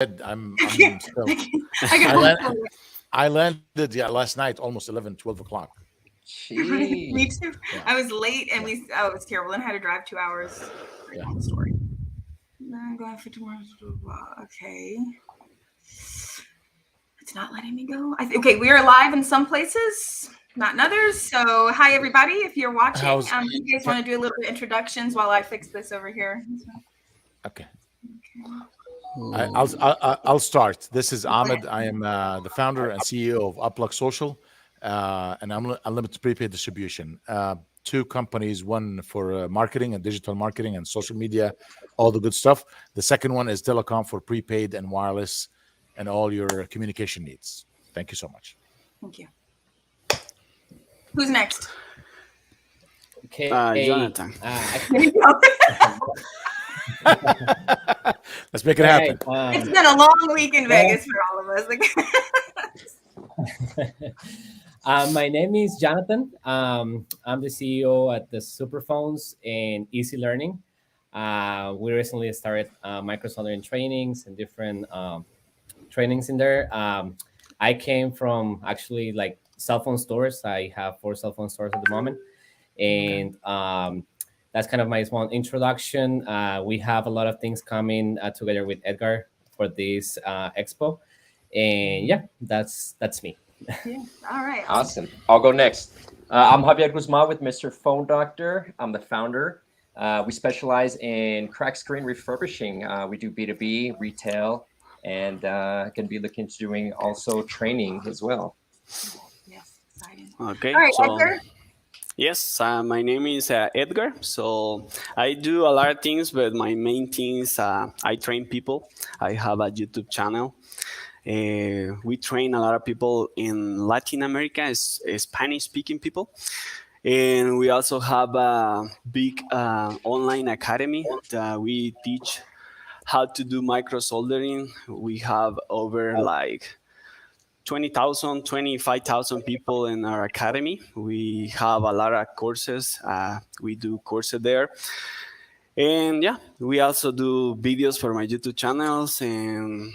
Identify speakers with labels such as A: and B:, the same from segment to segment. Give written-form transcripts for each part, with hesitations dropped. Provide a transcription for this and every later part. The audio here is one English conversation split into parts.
A: I'm still.
B: I
A: I,
B: got
A: land, I landed last night, almost 11, 12 o'clock.
B: Me
C: Jeez.
B: too.
A: Yeah,
B: I was late and
A: yeah,
B: it was terrible. And I had to drive 2 hours. Great
A: yeah.
B: long story. I'm going for tomorrow. Okay. It's not letting me go. Okay, we are live in some places, not in others. So, hi everybody. If you're watching,
A: How's
B: you guys
A: can,
B: want to do a little bit of introductions while I fix this over here?
A: okay?
B: Okay.
A: I'll start. This is Ahmed. I am the founder and CEO of Uplug Social, and Unlimited Prepaid Distribution. Two companies, one for marketing and digital marketing and social media, all the good stuff. The second one is telecom for prepaid and wireless and all your communication needs. Thank you so much.
B: Thank you. Who's next?
C: Okay.
D: Jonathan.
B: There you go.
A: Let's make it happen.
B: It's been a long week in Vegas for all of us.
E: My name is Jonathan. I'm the CEO at the Superphones and Easy Learning. We recently started microsoldering trainings and different trainings in there. I came from actually like cell phone stores. I have 4 cell phone stores at the moment. And that's kind of my small introduction. We have a lot of things coming together with Edgar for this Expo. And yeah, that's me.
B: Yeah. All right.
C: Awesome. I'll go next. I'm Javier Guzman with Mr. Phone Doctor. I'm the founder. We specialize in crack screen refurbishing. We do B2B, retail, and can be looking to doing also training as well.
B: Yes, exciting.
D: Okay,
B: All right,
D: so
B: Edgar.
D: yes, my name is Edgar. So I do a lot of things, but my main thing is I train people. I have a YouTube channel. We train a lot of people in Latin America, Spanish-speaking people. And we also have a big online academy that we teach how to do micro soldering. We have over like 20,000, 25,000 people in our academy. We have a lot of courses. We do courses there. And yeah, we also do videos for my YouTube channels and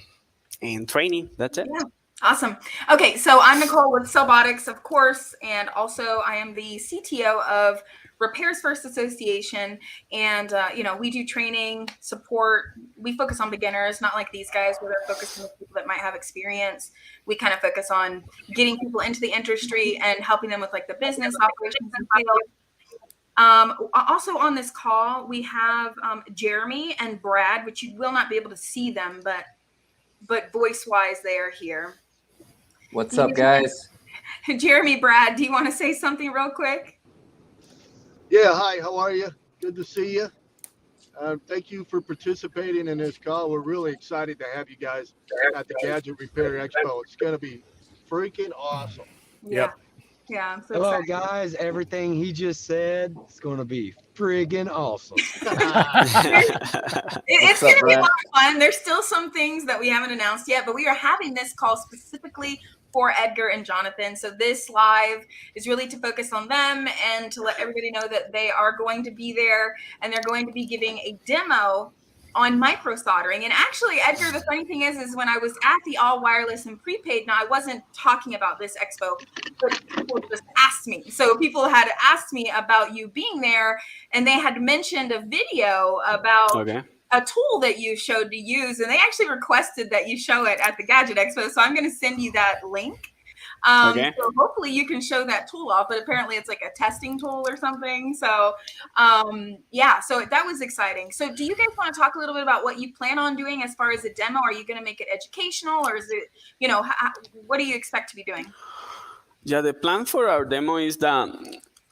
D: training. That's it.
B: Yeah. Awesome. Okay, so I'm Nicole with Cellbotics, of course, and also I am the CTO of Repairs First Association. And we do training, support. We focus on beginners, not like these guys where they're focusing on people that might have experience. We kind of focus on getting people into the industry and helping them with like the business operations and field. Also on this call, we have Jeremy and Brad, which you will not be able to see them, but voice-wise, they are here.
C: What's up, guys?
B: Jeremy, Brad, do you want to say something real quick?
F: Yeah, hi, how are you? Good to see you. Thank you for participating in this call. We're really excited to have you guys at the Gadget Repair Expo. It's going to be freaking awesome.
A: Yep.
B: Yeah, I'm so
G: Hello,
B: excited.
G: guys. Everything he just said is going to be friggin' awesome.
B: It's
C: What's
B: going
C: up,
B: to be a
C: Brad?
B: lot of fun. There's still some things that we haven't announced yet, but we are having this call specifically for Edgar and Jonathan. So this live is really to focus on them and to let everybody know that they are going to be there and they're going to be giving a demo on micro soldering. And actually, Edgar, the funny thing is when I was at the all wireless and prepaid, now I wasn't talking about this expo, but people just asked me. So people had asked me about you being there, and they had mentioned a video about
D: Okay.
B: a tool that you showed to use, and they actually requested that you show it at the Gadget Expo. So I'm going to send you that link.
D: Okay.
B: So hopefully you can show that tool off, but apparently it's like a testing tool or something. So yeah, so that was exciting. So do you guys want to talk a little bit about what you plan on doing as far as a demo? Are you going to make it educational, or is it, what do you expect to be doing?
D: Yeah, the plan for our demo is that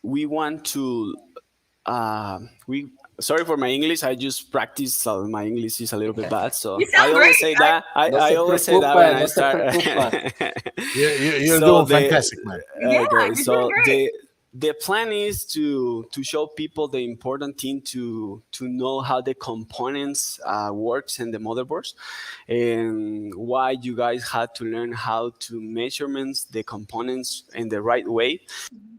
D: we want to sorry for my English. I just practice. My English is a little bit bad, so
B: You sound
D: I always
B: great.
D: say that.
C: No
D: I
C: se
D: always say that when I
C: preocupa, no se
D: start.
A: You're
D: So
A: doing
D: the-
A: fantastic, man.
B: Yeah,
D: Okay,
B: you're
D: so
B: doing great.
D: the plan is to show people the important thing to know how the components works in the motherboards, and why you guys had to learn how to measurements the components in the right way,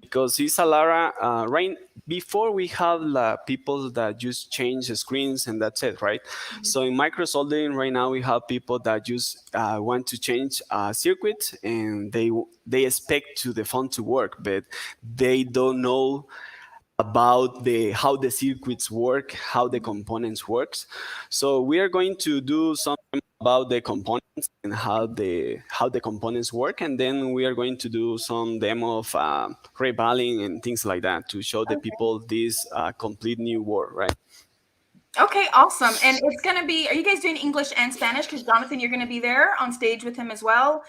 D: because it's a lot of, right before we have people that just change the screens and that's it, right? So in micro soldering right now we have people that just want to change a circuit, and they expect to the phone to work, but they don't know about how the circuits work, how the components works. So we are going to do something about the components and how the components work, and then we are going to do some demo of rebaling and things like that to show the people this complete new world, right?
B: Okay, awesome. And it's going to be, are you guys doing English and Spanish? Because Jonathan, you're going to be there on stage with him as well.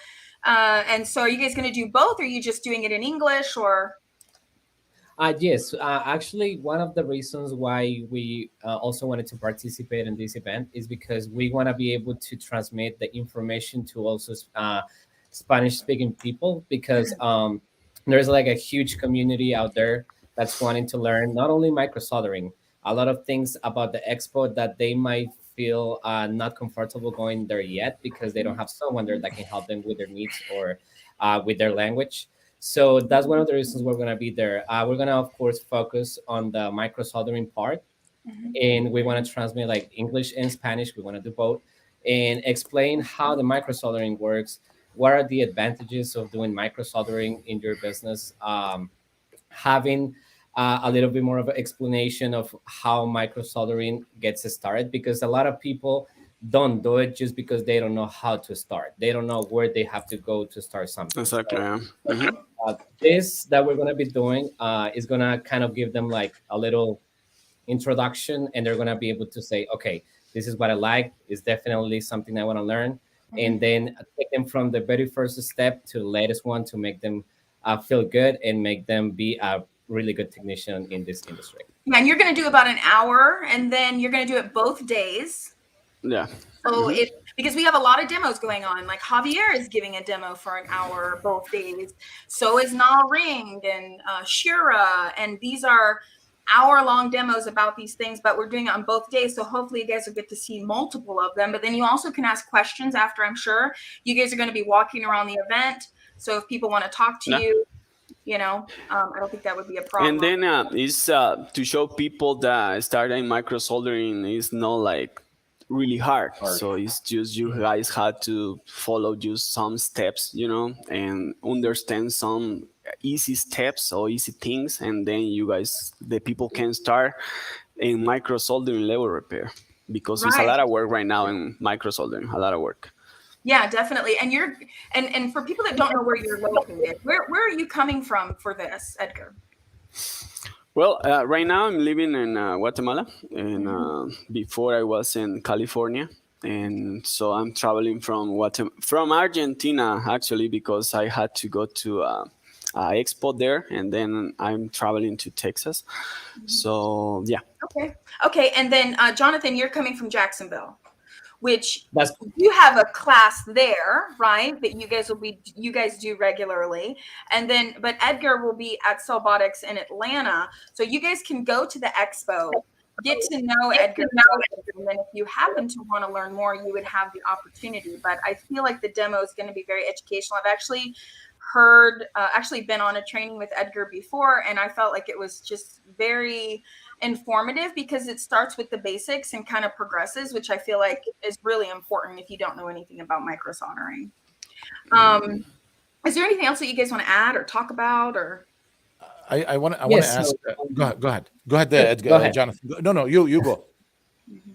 B: And so are you guys going to do both? Or are you just doing it in English or?
E: Yes, actually, one of the reasons why we also wanted to participate in this event is because we want to be able to transmit the information to also Spanish-speaking people, because there's like a huge community out there that's wanting to learn not only micro soldering, a lot of things about the expo that they might feel not comfortable going there yet because they don't have someone there that can help them with their needs or with their language. So that's one of the reasons we're going to be there. We're going to, of course, focus on the micro soldering part. And we want to transmit like English and Spanish. We want to do both and explain how the micro soldering works. What are the advantages of doing micro soldering in your business? Having a little bit more of an explanation of how micro soldering gets started, because a lot of people don't do it just because they don't know how to start. They don't know where they have to go to start something.
D: Exactly.
E: So,
D: Yeah.
E: this that we're going to be doing is going to kind of give them like a little introduction, and they're going to be able to say, okay, this is what I like. It's definitely something I want to learn. And then take them from the very first step to the latest one to make them feel good and make them be a really good technician in this industry.
B: Yeah, and you're going to do about an hour, and then you're going to do it both days.
D: Yeah.
B: So because we have a lot of demos going on, like Javier is giving a demo for an hour both days. So is Na Ring and Shira, and these are hour-long demos about these things, but we're doing it on both days. So hopefully you guys will get to see multiple of them. But then you also can ask questions after. I'm sure you guys are going to be walking around the event. So if people want to talk to you, I don't think that would be a problem.
D: And then it's to show people that starting micro soldering is not like really hard. So it's just you guys had to follow just some steps, and understand some easy steps or easy things, and then the people can start in micro soldering level repair, because it's a lot of work right now in micro soldering, a lot of work.
B: Yeah, definitely. And and for people that don't know where you're located, where are you coming from for this, Edgar?
D: Well, right now I'm living in Guatemala, and before I was in California, and so I'm traveling from Argentina actually, because I had to go to Expo there, and then I'm traveling to Texas. So yeah.
B: Okay, and then Jonathan, you're coming from Jacksonville, which
E: That's
B: you have a class there, right? That you guys do regularly. And then, but Edgar will be at Cellbotics in Atlanta. So you guys can go to the expo, get to know Edgar. And then if you happen to want to learn more, you would have the opportunity. But I feel like the demo is going to be very educational. I've actually been on a training with Edgar before, and I felt like it was just very informative because it starts with the basics and kind of progresses, which I feel like is really important if you don't know anything about micro soldering. Is there anything else that you guys want to add or talk about, or?
A: I want to ask. Go ahead, there, Edgar.
E: Go ahead.
A: Jonathan. No, you go.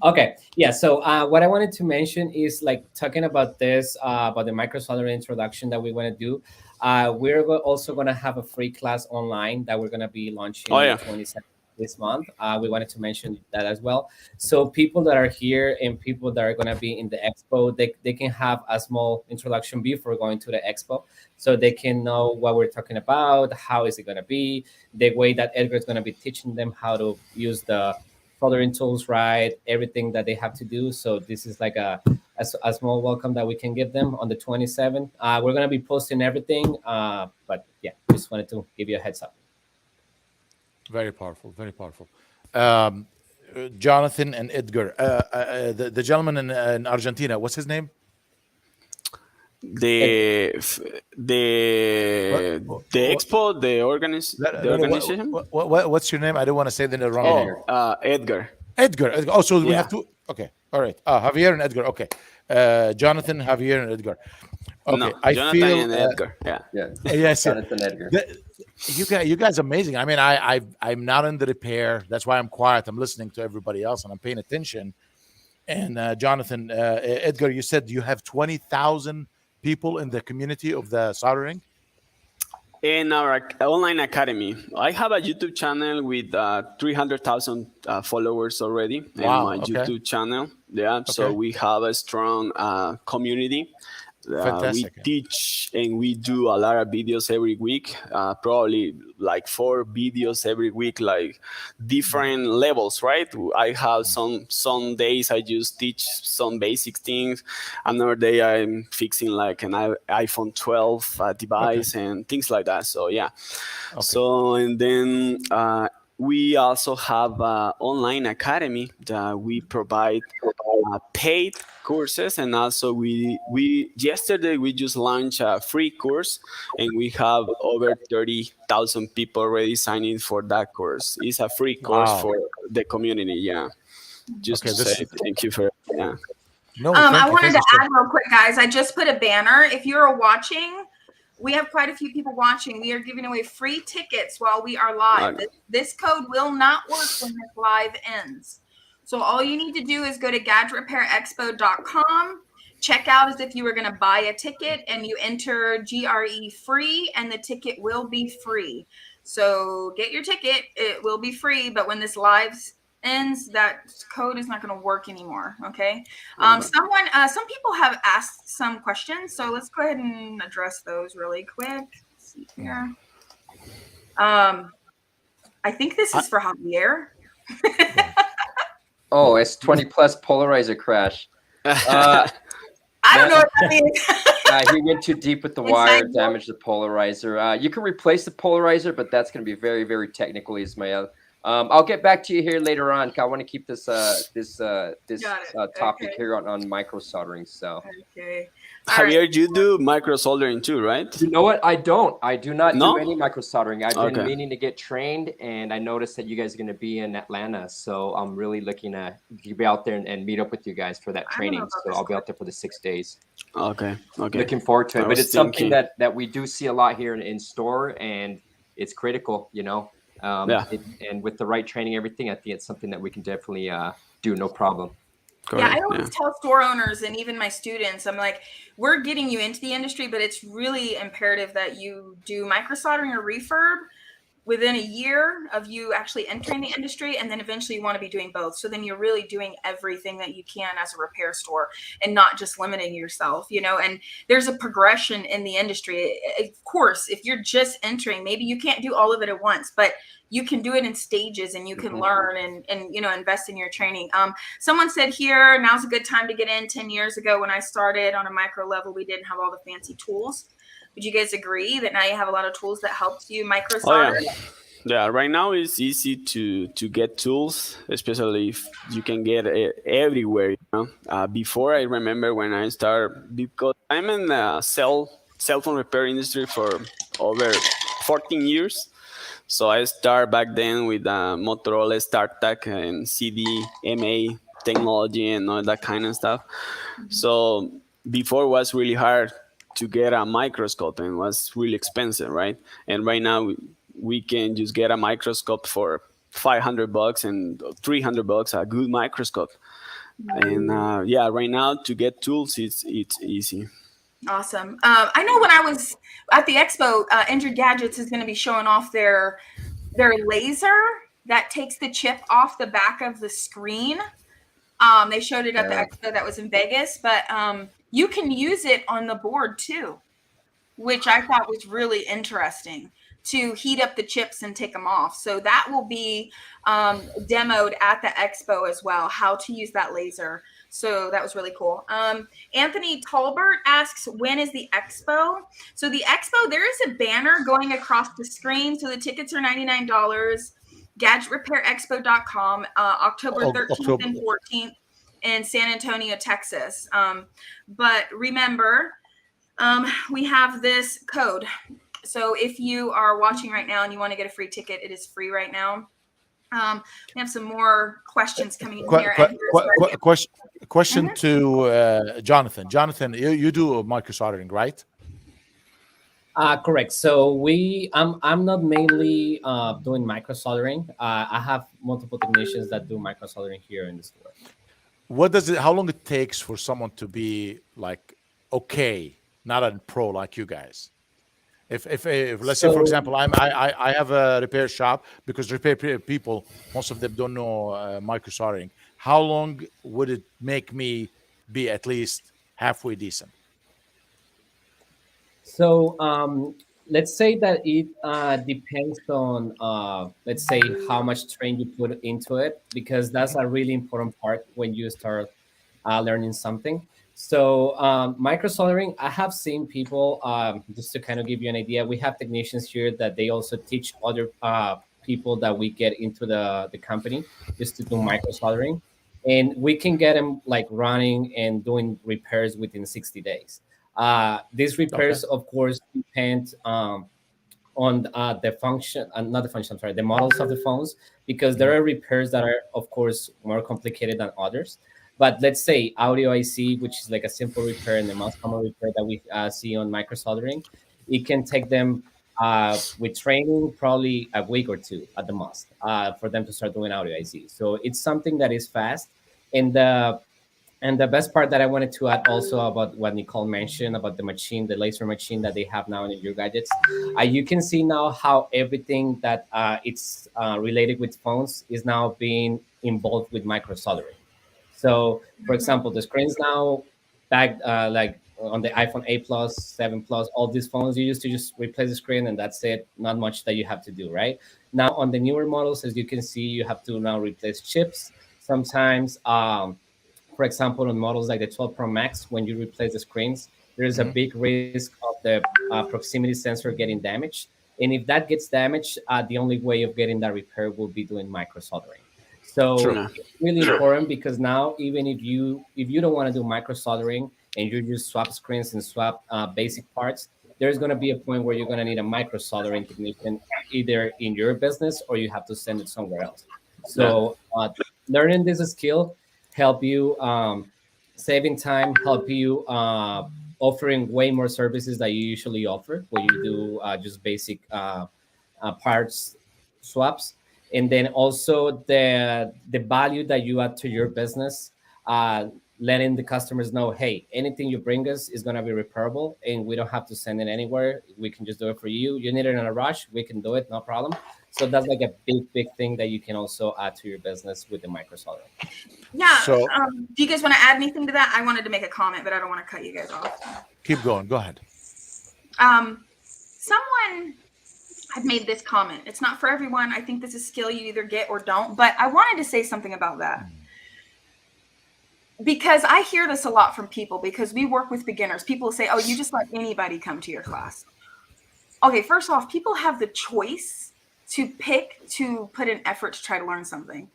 E: Okay. Yeah. So what I wanted to mention is like talking about this, about the micro soldering introduction that we want to do. We're also going to have a free class online that we're going to be launching on the 27th this month. We wanted to mention that as well. So people that are here and people that are going to be in the expo, they can have a small introduction before going to the expo, so they can know what we're talking about, how is it going to be, the way that Edgar is going to be teaching them how to use the soldering tools, right? Everything that they have to do. So this is like a small welcome that we can give them on the 27th. We're going to be posting everything. But yeah, just wanted to give you a heads up.
A: Very powerful. Very powerful. Jonathan and Edgar. The gentleman in Argentina. What's his name?
D: The the
A: What-
D: the
A: what-
D: expo, the
A: no, no,
D: organization.
A: what's your name? I don't want to say the wrong name.
D: Edgar.
A: Edgar. Oh, so we
D: Yeah.
A: have two. Okay. All right. Javier and Edgar. Okay. Jonathan, Javier, and Edgar. Okay.
D: No,
A: I
D: Jonathan
A: feel.
D: and Edgar. Yeah.
C: Yeah.
A: Yes.
C: Jonathan Edgar.
A: You guys amazing. I mean, I'm not in the repair. That's why I'm quiet. I'm listening to everybody else and I'm paying attention. And Jonathan, Edgar, you said you have 20,000 people in the community of the soldering.
D: In our online academy, I have a YouTube channel with 300,000 followers already.
A: Wow,
D: In my
A: okay.
D: YouTube channel. Yeah, so
A: Okay.
D: we have a strong community. We
A: Fantastic.
D: teach and we do a lot of videos every week, probably like 4 videos every week, like different levels, right? I have some days I just teach some basic things. Another day I'm fixing like an iPhone 12 device and things like that. So yeah.
A: Okay.
D: So and then we also have an online academy that we provide paid courses, and also we yesterday we just launched a free course, and we have over 30,000 people already signing for that course. It's a free course
A: Wow.
D: for the community. Yeah, just
A: Okay,
D: to say thank you for yeah.
A: No,
B: I
A: thank you,
B: wanted
A: thank
B: to
A: you,
B: add real quick, guys. I just put a banner. If you're watching, we have quite a few people watching. We are giving away free tickets while we are live.
D: Okay.
B: This code will not work when this live ends. So all you need to do is go to gadgetrepairexpo.com, check out as if you were going to buy a ticket, and you enter GRE free, and the ticket will be free. So get your ticket. It will be free, but when this live ends, that code is not going to work anymore. Okay. Some people have asked some questions, so let's go ahead and address those really quick. Let's see here. I think this is for Javier.
C: Oh, it's 20 plus polarizer crash.
B: I don't know what that means.
C: He went too deep with the
B: Inside
C: wire,
B: joke.
C: damaged the polarizer. You can replace the polarizer, but that's going to be very, very technical, Ismael. I'll get back to you here later on. I want to keep this topic
B: Okay.
C: here on micro soldering. So
B: Okay. All right.
D: Javier, you do micro soldering too, right?
C: you know what? I do not
D: No?
C: do any micro soldering. I've been
D: Okay.
C: meaning to get trained, and I noticed that you guys are going to be in Atlanta, so I'm really looking to be out there and meet up with you guys for that
B: I don't know
C: training.
B: about
C: So
B: this
C: I'll be out there for the 6 days.
D: Okay.
C: Looking forward to
D: I
C: it, but
D: was
C: it's something
D: thinking-
C: that we do see a lot here in store, and it's critical, you know.
D: Yeah.
C: And with the right training, everything, I think it's something that we can definitely do, no problem.
B: Yeah, I
D: Correct,
B: always tell store owners and even my students, I'm like, we're getting you into the industry, but it's really imperative that you do micro soldering or refurb within a year of you actually entering the industry, and then eventually you want to be doing both. So then you're really doing everything that you can as a repair store and not just limiting yourself, you know. And there's a progression in the industry. Of course, if you're just entering, maybe you can't do all of it at once, but you can do it in stages, and you can learn and you know, invest in your training. Someone said here, now's a good time to get in. 10 years ago when I started on a micro level, we didn't have all the fancy tools. Would you guys agree that now you have a lot of tools that helps you micro solder?
D: Yeah, right now it's easy to get tools, especially if you can get it everywhere. You know? Before, I remember when I started, because I'm in the cell phone repair industry for over 14 years. So I started back then with Motorola StarTAC and CDMA technology and all that kind of stuff. So before it was really hard to get a microscope, and it was really expensive, right? And right now we can just get a microscope for $500 and $300, a good microscope. And yeah, right now to get tools, it's easy.
B: Awesome. I know when I was at the expo, Injured Gadgets is going to be showing off their laser that takes the chip off the back of the screen. They showed it at the expo that was in Vegas, but you can use it on the board too, which I thought was really interesting, to heat up the chips and take them off. So that will be demoed at the expo as well, how to use that laser. So that was really cool. Anthony Talbert asks, when is the expo? So the expo, there is a banner going across the screen. So the tickets are $99. GadgetRepairExpo.com, October 13th
A: October.
B: and 14th in San Antonio, Texas. But remember, we have this code. So if you are watching right now and you want to get a free ticket, it is free right now. We have some more questions coming in here.
A: Question to Jonathan. Jonathan, you do micro soldering, right?
E: Correct. So I'm not mainly doing micro soldering. I have multiple technicians that do micro soldering here in the store.
A: How long it takes for someone to be like okay, not a pro like you guys? If let's say, for example, I have a repair shop, because repair people, most of them don't know micro soldering. How long would it make me be at least halfway decent?
E: So let's say that it depends on let's say how much train you put into it, because that's a really important part when you start learning something. So micro soldering, I have seen people, just to kind of give you an idea, we have technicians here that they also teach other people that we get into the company just to do micro soldering, and we can get them like running and doing repairs within 60 days. These repairs, of course, depend on the function, not the function, I'm sorry, the models of the phones, because there are repairs that are, of course, more complicated than others. But let's say audio IC, which is like a simple repair and the most common repair that we see on micro soldering, it can take them with training probably a week or two at the most for them to start doing audio IC. So it's something that is fast. And the best part that I wanted to add also about what Nicole mentioned about the machine, the laser machine that they have now in your gadgets, you can see now how everything that it's related with phones is now being involved with micro soldering. So, for example, the screens now back like on the iPhone 8 Plus, 7 Plus, all these phones, you used to just replace the screen and that's it. Not much that you have to do, right? Now on the newer models, as you can see, you have to now replace chips. Sometimes, for example, on models like the 12 Pro Max, when you replace the screens, there is a big risk of the proximity sensor getting damaged. And if that gets damaged, the only way of getting that repair will be doing micro soldering. So it's really important, because now even if you don't want to do micro soldering and you just swap screens and swap basic parts, there's going to be a point where you're going to need a micro soldering technician either in your business or you have to send it somewhere else. So learning this skill help you saving time, help you offering way more services that you usually offer when you do just basic parts swaps. And then also the value that you add to your business, letting the customers know, hey, anything you bring us is going to be repairable and we don't have to send it anywhere. We can just do it for you. You need it in a rush, we can do it, no problem. So that's like a big thing that you can also add to your business with the micro soldering.
B: Yeah.
A: So-
B: do you guys want to add anything to that? I wanted to make a comment, but I don't want to cut you guys off.
A: Keep going. Go ahead.
B: Someone had made this comment. It's not for everyone. I think this is a skill you either get or don't. But I wanted to say something about that. Because I hear this a lot from people, because we work with beginners. People say, oh, you just let anybody come to your class. Okay, first off, people have the choice to pick to put an effort to try to learn something.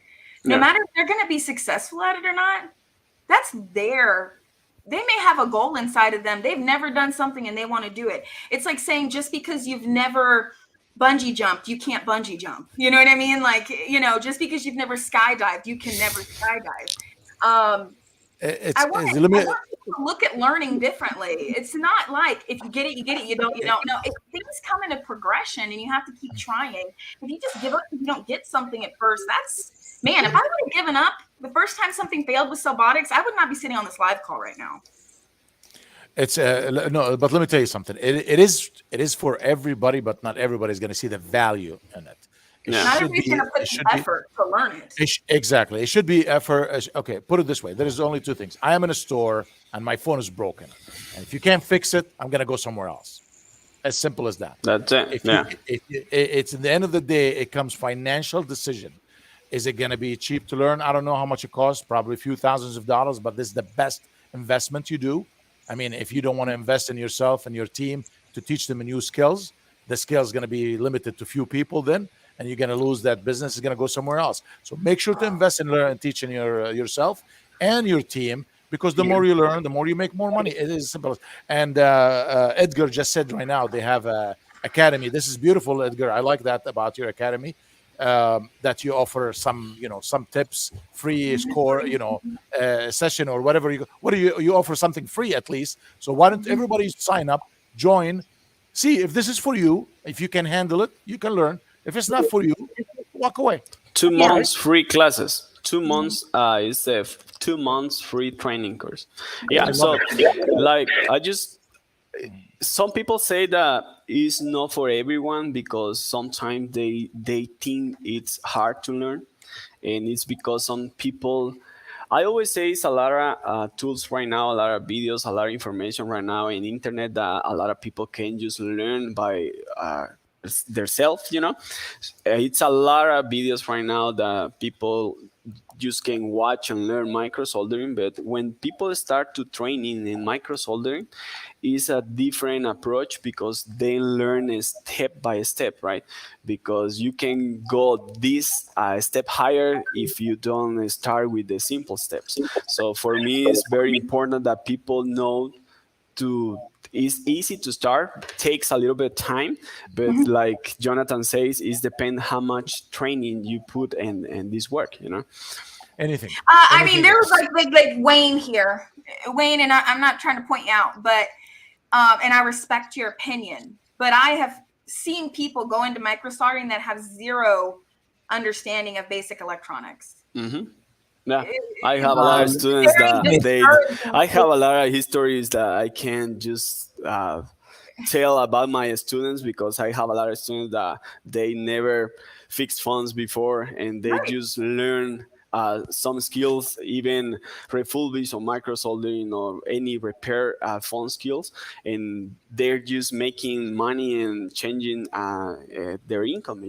B: No matter if they're going to be successful at it or not, that's their, they may have a goal inside of them. They've never done something and they want to do it. It's like saying just because you've never bungee jumped, you can't bungee jump. You know what I mean? Like, you know, just because you've never skydived, you can never skydive. I want people to look at learning differently. It's not like if you get it, you get it. You don't. No, things come in a progression, and you have to keep trying. If you just give up if you don't get something at first, that's, man. If I would have given up the first time something failed with Celbotics, I would not be sitting on this live call right now.
A: It's no, but let me tell you something. It is for everybody, but not everybody is going to see the value in it.
B: Not everybody's going to put the effort to learn it.
A: Exactly. It should be effort. Okay, put it this way. There is only two things. I am in a store and my phone is broken. And if you can't fix it, I'm going to go somewhere else. As simple as that.
D: That's it.
A: It's at the end of the day, it comes financial decision. Is it going to be cheap to learn? I don't know how much it costs, probably a few thousands of dollars, but this is the best investment you do. I mean, if you don't want to invest in yourself and your team to teach them new skills, the skill is going to be limited to few people then. and you're going to lose that business. It's going to go somewhere else. So make sure to invest in learn and teach in yourself and your team, because the more you learn, the more you make more money. It is simple. And Edgar just said right now they have a academy. This is beautiful, Edgar. I like that about your academy. That you offer some, some tips, free score, session or whatever. You offer something free at least. So why don't everybody sign up, join, see if this is for you. If you can handle it, you can learn. If it's not for you, walk away.
D: 2 months free classes. 2 months is a 2 months free training course. Yeah. So like some people say that it's not for everyone because sometimes they think it's hard to learn, and it's because some people. I always say it's a lot of tools right now, a lot of videos, a lot of information right now in internet that a lot of people can just learn by themselves. It's a lot of videos right now that people just can watch and learn micro soldering. But when people start to training in micro soldering, is a different approach because they learn step by step, right? Because you can go this step higher if you don't start with the simple steps. So for me, it's very important that people know it's easy to start, takes a little bit of time, but like Jonathan says, it depends how much training you put in this work,
A: Anything.
B: I mean, there was like Wayne here. Wayne, and I'm not trying to point you out, but and I respect your opinion, but I have seen people go into microsoldering that have zero understanding of basic electronics.
D: Yeah, I have a lot of students I have a lot of histories that I can just tell about my students, because I have a lot of students that they never fixed phones before, and they just learn some skills, even refurbish or micro soldering or any repair phone skills, and they're just making money and changing their income,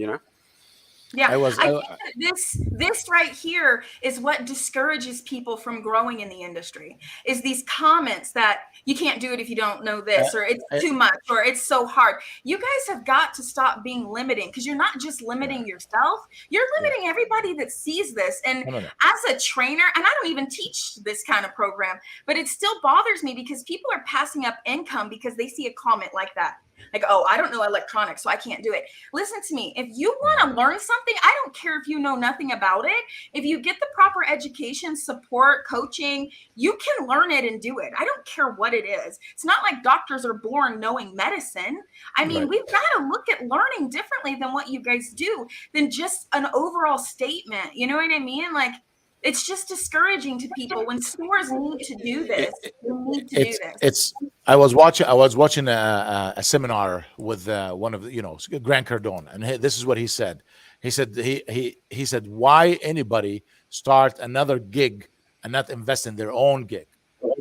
B: Yeah, I think that this right here is what discourages people from growing in the industry, is these comments that you can't do it if you don't know this, or it's too much, or it's so hard. You guys have got to stop being limiting, because you're not just limiting yourself, you're limiting everybody that sees this. And as a trainer, and I don't even teach this kind of program, but it still bothers me because people are passing up income because they see a comment like that. Like, oh, I don't know electronics, so I can't do it. Listen to me. If you want to learn something, I don't care if you know nothing about it. If you get the proper education, support, coaching, you can learn it and do it. I don't care what it is. It's not like doctors are born knowing medicine. I mean, we've got to look at learning differently than what you guys do, than just an overall statement. You know what I mean? Like, it's just discouraging to people when stores need to do this. They need to do this.
A: I was watching a seminar with one of the, Grant Cardone, and this is what he said. He said he said, why anybody start another gig and not invest in their own gig?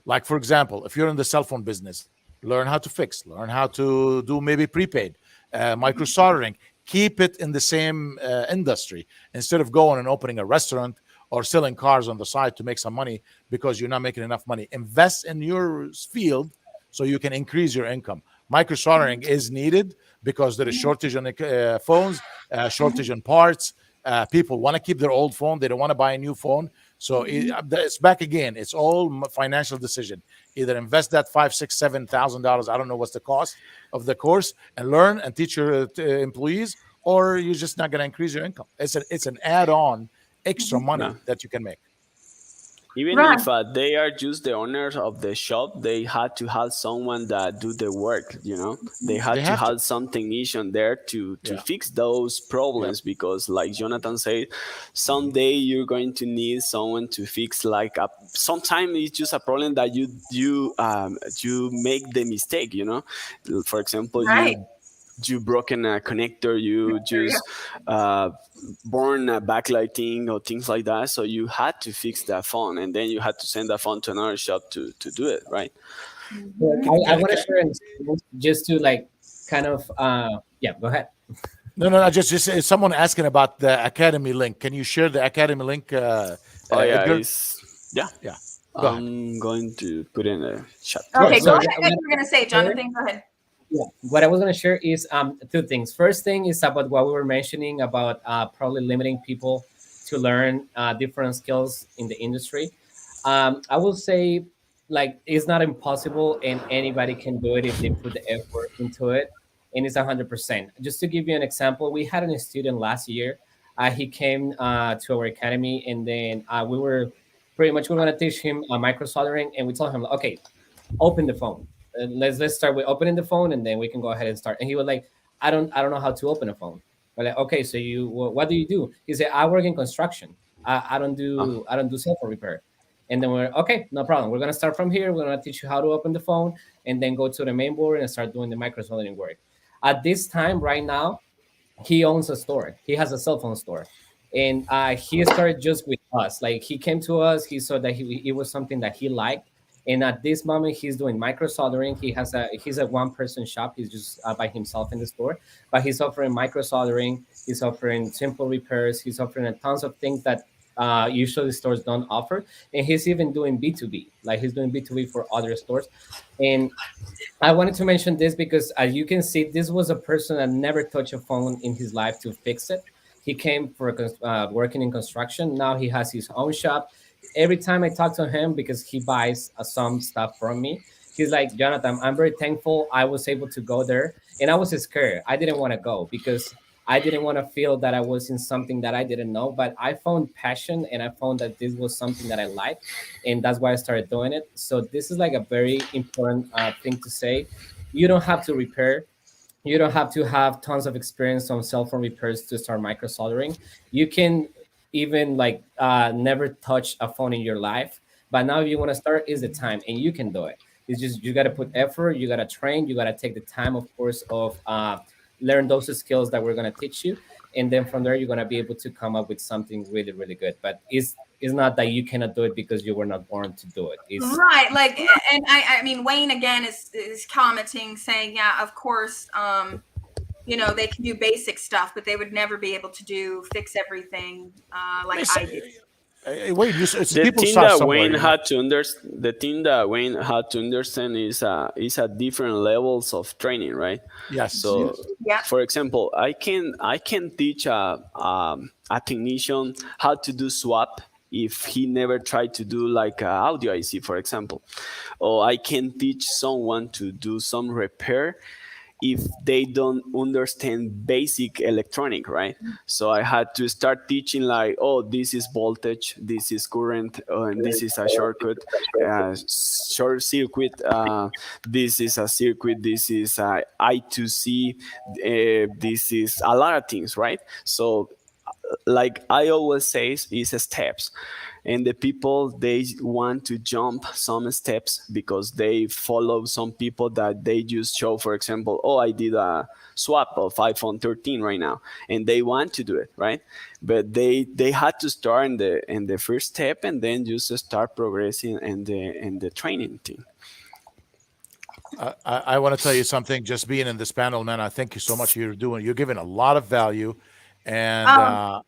A: Like, for example, if you're in the cell phone business, learn how to fix, learn how to do maybe prepaid, micro soldering. Keep it in the same industry instead of going and opening a restaurant or selling cars on the side to make some money because you're not making enough money. Invest in your field so you can increase your income. Micro soldering is needed because there is shortage on phones, shortage on parts. People want to keep their old phone. They don't want to buy a new phone. So it's back again. It's all financial decision. Either invest that $5,000, $6,000, $7,000. I don't know what's the cost of the course, and learn and teach your employees, or you're just not going to increase your income. It's an add-on extra money that you can make.
D: Even if they are just the owners of the shop, they had to have someone that do the work, They had to have some technician there to fix those problems, because like Jonathan said, someday you're going to need someone to fix sometimes it's just a problem that you make the mistake, For example, you broken a connector, you just burn a backlighting or things like that, so you had to fix that phone, and then you had to send that phone to another shop to do it, right?
E: I want to share just to kind of go ahead.
A: No, just someone asking about the academy link. Can you share the academy link? Edgar?
D: Yeah. I'm going to put in a chat.
B: Okay, go ahead. What you were going to say, Jonathan? Go ahead.
E: Yeah, what I was going to share is two things. First thing is about what we were mentioning about probably limiting people to learn different skills in the industry. I will say, like, it's not impossible, and anybody can do it if they put the effort into it, and it's 100%. Just to give you an example, we had a student last year. He came to our academy, and then we were pretty much we are going to teach him micro soldering, and we told him, okay, open the phone. Let's start with opening the phone, and then we can go ahead and start. And he was like, I don't know how to open a phone. We're like, okay, so what do you do? He said, I work in construction. I don't do cell phone repair. And then we're okay, no problem. We're gonna start from here. We're gonna teach you how to open the phone, and then go to the main board and start doing the micro soldering work. At this time, right now, he owns a store. He has a cell phone store, and he started just with us. Like, he came to us. He saw that it was something that he liked, and at this moment, he's doing micro soldering. He's a one person shop. He's just by himself in the store, but he's offering micro soldering. He's offering simple repairs. He's offering a tons of things that usually stores don't offer, and he's even doing B2B. Like, he's doing B2B for other stores, and I wanted to mention this because, as you can see, this was a person that never touched a phone in his life to fix it. He came for working in construction. Now he has his own shop. Every time I talk to him, because he buys some stuff from me, he's like, Jonathan, I'm very thankful I was able to go there. And I was scared. I didn't want to go because I didn't want to feel that I was in something that I didn't know. But I found passion, and I found that this was something that I liked. And that's why I started doing it. So this is like a very important thing to say. You don't have to repair. You don't have to have tons of experience on cell phone repairs to start micro soldering. You can even like never touch a phone in your life, but now if you want to start, is the time, and you can do it. It's just you got to put effort, you got to train, you got to take the time, of course, of learn those skills that we're going to teach you, and then from there you're going to be able to come up with something really, really good. But it's not that you cannot do it because you were not born to do it. It's
B: right. Like, and I mean, Wayne again is commenting saying, yeah, of course, they can do basic stuff, but they would never be able to fix everything like I do.
A: Wait, it's
D: The
A: people
D: thing
A: start
D: that
A: somewhere.
D: Wayne had to understand, the thing that Wayne had to understand is at different levels of training, right?
A: Yes.
D: So,
B: Yeah.
D: for example, I can teach a technician how to do swap if he never tried to do like audio IC, for example, or I can teach someone to do some repair if they don't understand basic electronic, right? So I had to start teaching like, oh, this is voltage, this is current, and this is a short circuit, this is a circuit, this is a I2C, this is a lot of things, right? So like I always say, is steps, and the people, they want to jump some steps because they follow some people that they just show, for example, oh, I did a swap of iPhone 13 right now, and they want to do it, right? But they had to start in the first step, and then just start progressing in the training thing.
A: I want to tell you something. Just being in this panel, man, I thank you so much. You're giving a lot of value, and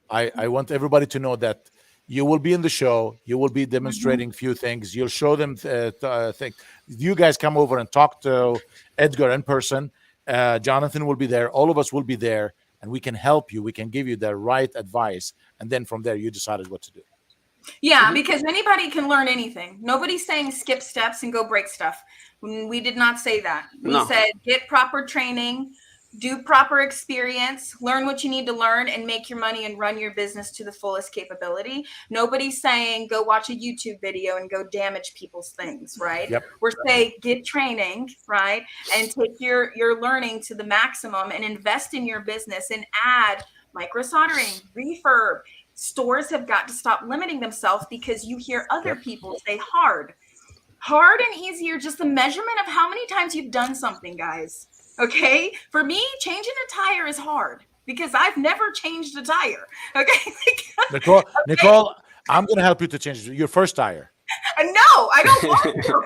A: I want everybody to know that you will be in the show. You will be demonstrating few things. You'll show them things. You guys come over and talk to Edgar in person. Jonathan will be there. All of us will be there, and we can help you. We can give you the right advice, and then from there, you decided what to do.
B: Yeah, because anybody can learn anything. Nobody's saying skip steps and go break stuff. We did not say that. We said get proper training, do proper experience, learn what you need to learn, and make your money and run your business to the fullest capability. Nobody's saying go watch a YouTube video and go damage people's things, right?
A: Yep.
B: We're saying get training, right? And take your learning to the maximum and invest in your business and add micro soldering, refurb. Stores have got to stop limiting themselves because you hear other people say hard and easier, just the measurement of how many times you've done something, guys. Okay. For me, changing a tire is hard because I've never changed a tire. Okay.
A: Nicole, I'm going to help you to change your first tire.
B: No, I don't want to.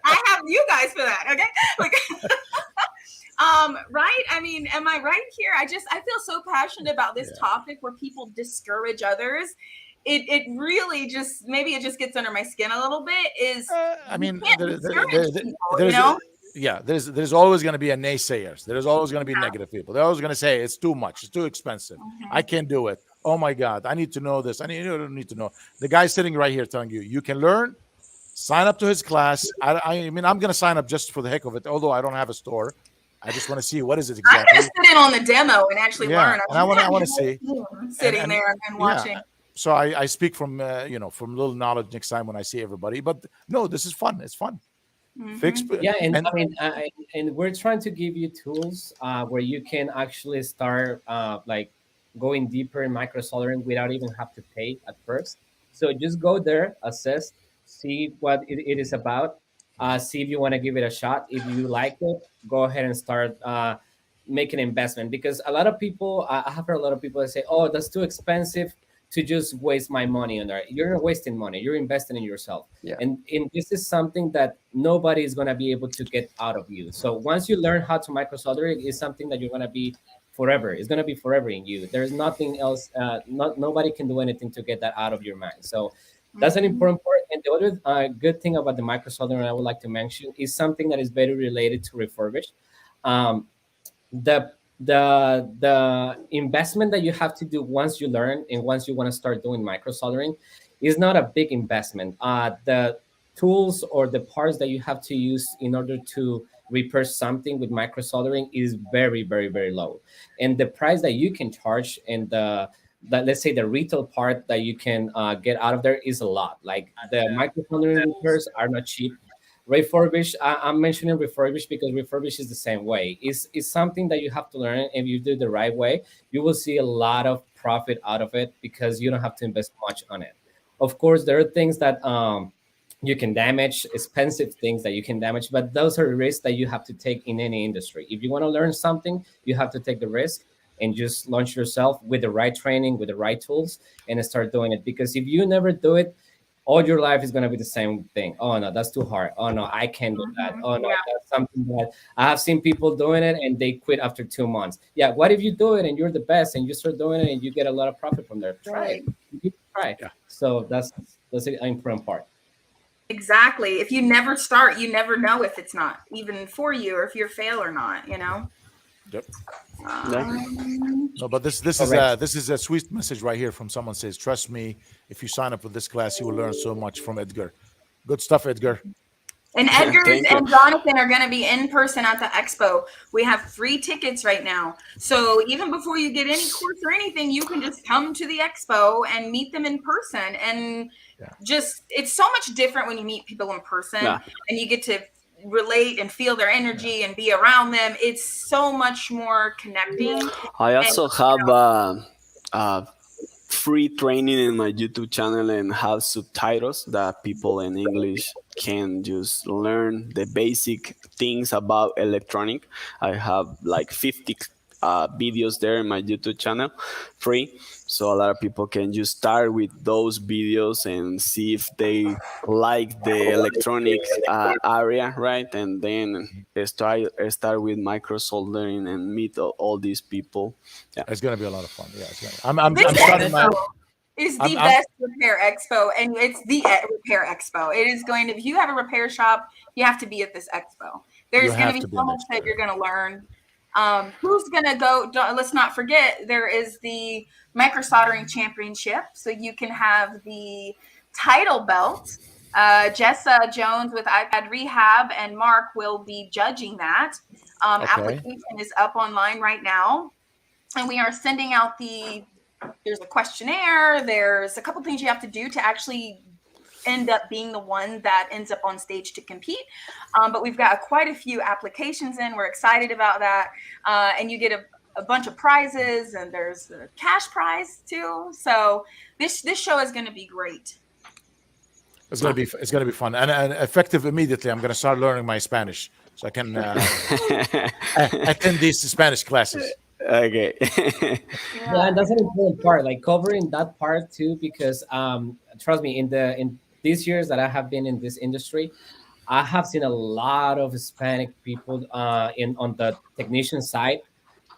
B: I have you guys for that. Okay. Right. I mean, am I right here? I feel so passionate about this topic where people discourage others. It really just, maybe it just gets under my skin a little bit, is
A: I mean,
B: you can't discourage people, you know?
A: yeah, there's always going to be a naysayers. There's always going to be negative people. They're always going to say it's too much, it's too expensive. I can't do it. Oh my God, I need to know this. You don't need to know. The guy sitting right here telling you you can learn. Sign up to his class. I mean, I'm going to sign up just for the heck of it. Although I don't have a store, I just want to see what is it
B: I'm
A: exactly.
B: gonna sit in on the demo and actually learn.
A: And I want to see
B: sitting
A: and-
B: there and watching.
A: Yeah. So I speak from from little knowledge next time when I see everybody. But no, this is fun. It's fun. Fix.
E: Yeah, and I mean, and we're trying to give you tools where you can actually start like going deeper in micro soldering without even have to pay at first. So just go there, assess, see what it is about, see if you want to give it a shot. If you like it, go ahead and start making investment. Because a lot of people, I have heard a lot of people that say, "Oh, that's too expensive to just waste my money on there." You're not wasting money. You're investing in yourself.
D: Yeah.
E: And this is something that nobody is going to be able to get out of you. So once you learn how to micro solder, it's something that you're going to be forever. It's going to be forever in you. There's nothing else. Nobody can do anything to get that out of your mind. So that's an important part. And the other good thing about the micro soldering I would like to mention is something that is very related to refurbish. The investment that you have to do once you learn and once you want to start doing micro soldering is not a big investment. The tools or the parts that you have to use in order to repair something with micro soldering is very, very, very low. And the price that you can charge and the let's say the retail part that you can get out of there is a lot. Like the micro soldering repairs are not cheap. Refurbish, I'm mentioning refurbish because refurbish is the same way. It's something that you have to learn. If you do it the right way, you will see a lot of profit out of it because you don't have to invest much on it. Of course, there are things that you can damage, expensive things that you can damage, but those are risks that you have to take in any industry. If you want to learn something, you have to take the risk and just launch yourself with the right training, with the right tools, and start doing it. Because if you never do it, all your life is going to be the same thing. Oh no, that's too hard. Oh no, I can't do that. Oh no, that's something that I have seen people doing it and they quit after 2 months. Yeah, what if you do it and you're the best and you start doing it and you get a lot of profit from there? Try it. You try it.
A: Yeah.
E: So that's an important part.
B: Exactly. If you never start, you never know if it's not even for you or if you fail or not.
A: Yep.
D: Yeah.
A: No, but this is a sweet message right here from someone says, "Trust me, if you sign up for this class, you will learn so much from Edgar." Good stuff, Edgar.
B: And Edgar
D: Thank you.
B: and Jonathan are going to be in person at the Expo. We have free tickets right now. So even before you get any course or anything, you can just come to the Expo and meet them in person. And just, it's so much different when you meet people in person and you get to relate and feel their energy and be around them. It's so much more connecting.
D: I also have free training in my YouTube channel and have subtitles that people in English can just learn the basic things about electronic. I have like 50 videos there in my YouTube channel, free. So a lot of people can just start with those videos and see if they like the electronic area, right? And then start with micro soldering and meet all these people. Yeah,
A: It's gonna be a lot of fun. Yeah, I'm starting my.
B: Is the best repair expo, and it's the repair expo. It is going to. If you have a repair shop, you have to be at this expo. There's going to be so much that you're going to learn. Who's going to go? Let's not forget there is the micro soldering championship, so you can have the title belt. Jessa Jones with iPad Rehab and Mark will be judging that. Application is up online right now, and we are sending out there's a questionnaire. There's a couple things you have to do to actually end up being the one that ends up on stage to compete. But we've got quite a few applications in. We're excited about that. And you get a bunch of prizes, and there's a cash prize too. So this show is going to be great.
A: It's gonna be fun and effective immediately. I'm gonna start learning my Spanish so I can attend these Spanish classes.
D: Okay.
E: Yeah, that's an important part, like covering that part too, because trust me, in these years that I have been in this industry, I have seen a lot of Hispanic people on the technician side,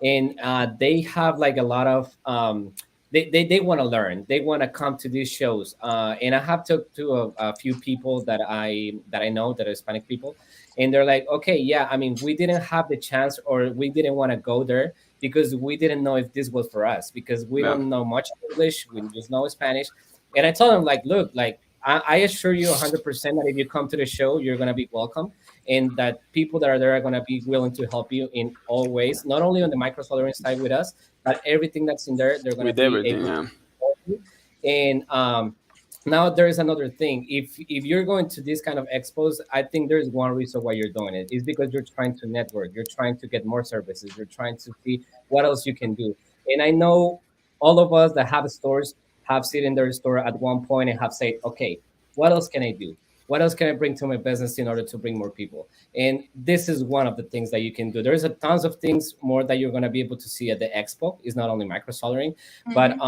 E: and they have like a lot of they want to learn, they want to come to these shows, and I have talked to a few people that I know that are Hispanic people, and they're like, okay, yeah, I mean, we didn't have the chance, or we didn't want to go there because we didn't know if this was for us, because we
D: Yeah.
E: don't know much English, we just know Spanish. And I told them, like, look, like, I assure you 100% that if you come to the show, you're going to be welcome, and that people that are there are going to be willing to help you in all ways, not only on the micro soldering side with us, but everything that's in there, they're going to
D: With
E: be
D: everything,
E: able to
D: yeah.
E: help you. And now there is another thing. If you're going to these kind of expos, I think there's one reason why you're doing it. It's because you're trying to network, you're trying to get more services, you're trying to see what else you can do. And I know all of us that have stores have seen in their store at one point and have said, okay, what else can I do? What else can I bring to my business in order to bring more people? And this is one of the things that you can do. There's a tons of things more that you're going to be able to see at the expo. It's not only micro soldering, but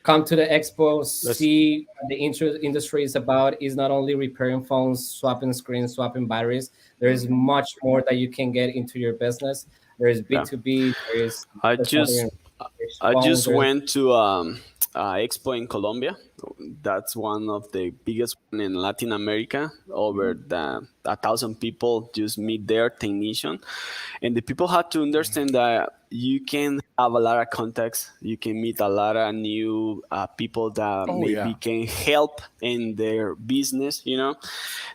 E: come to the expo, see what the industry is about. Is not only repairing phones, swapping screens, swapping batteries. There is much more that you can get into your business. There is
D: Yeah.
E: B2B, there is
D: I
E: soldering,
D: just I
E: phones,
D: just
E: there's
D: went to Expo in Colombia. That's one of the biggest one in Latin America. Over 1,000 people just meet their technician, and the people had to understand that you can have a lot of contacts. You can meet a lot of new people that
A: Oh,
D: maybe
A: yeah.
D: can help in their business.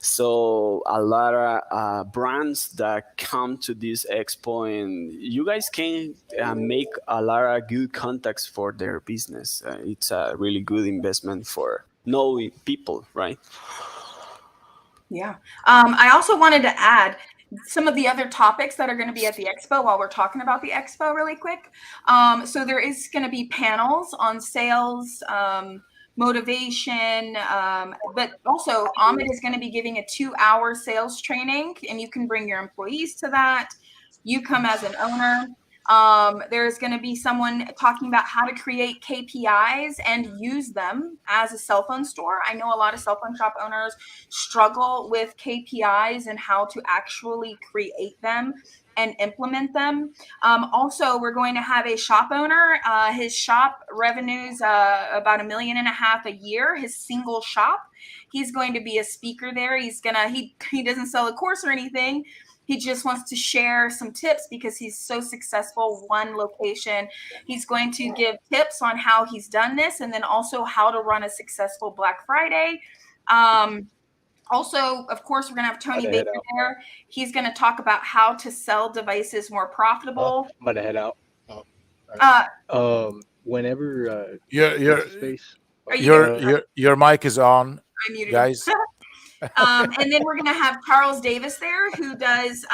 D: So a lot of brands that come to this expo, and you guys can make a lot of good contacts for their business. It's a really good investment for knowing people, right?
B: Yeah. I also wanted to add some of the other topics that are going to be at the expo while we're talking about the expo really quick. So there is going to be panels on sales, motivation, but also Ahmed is going to be giving a 2-hour sales training, and you can bring your employees to that. You come as an owner. There's going to be someone talking about how to create KPIs and use them as a cell phone store. I know a lot of cell phone shop owners struggle with KPIs and how to actually create them and implement them. Also, we're going to have a shop owner. His shop revenues about $1.5 million a year. His single shop. He's going to be a speaker there. He doesn't sell a course or anything. He just wants to share some tips because he's so successful one location. He's going to give tips on how he's done this, and then also how to run a successful Black Friday. Also, of course, we're going to have Tony Baker there. He's going to talk about how to sell devices more profitable.
G: I'm gonna head out. Whenever
A: Your
G: space.
B: Are you
A: your mic is on,
B: I muted
A: guys.
B: him. And then we're going to have Charles Davis there, who does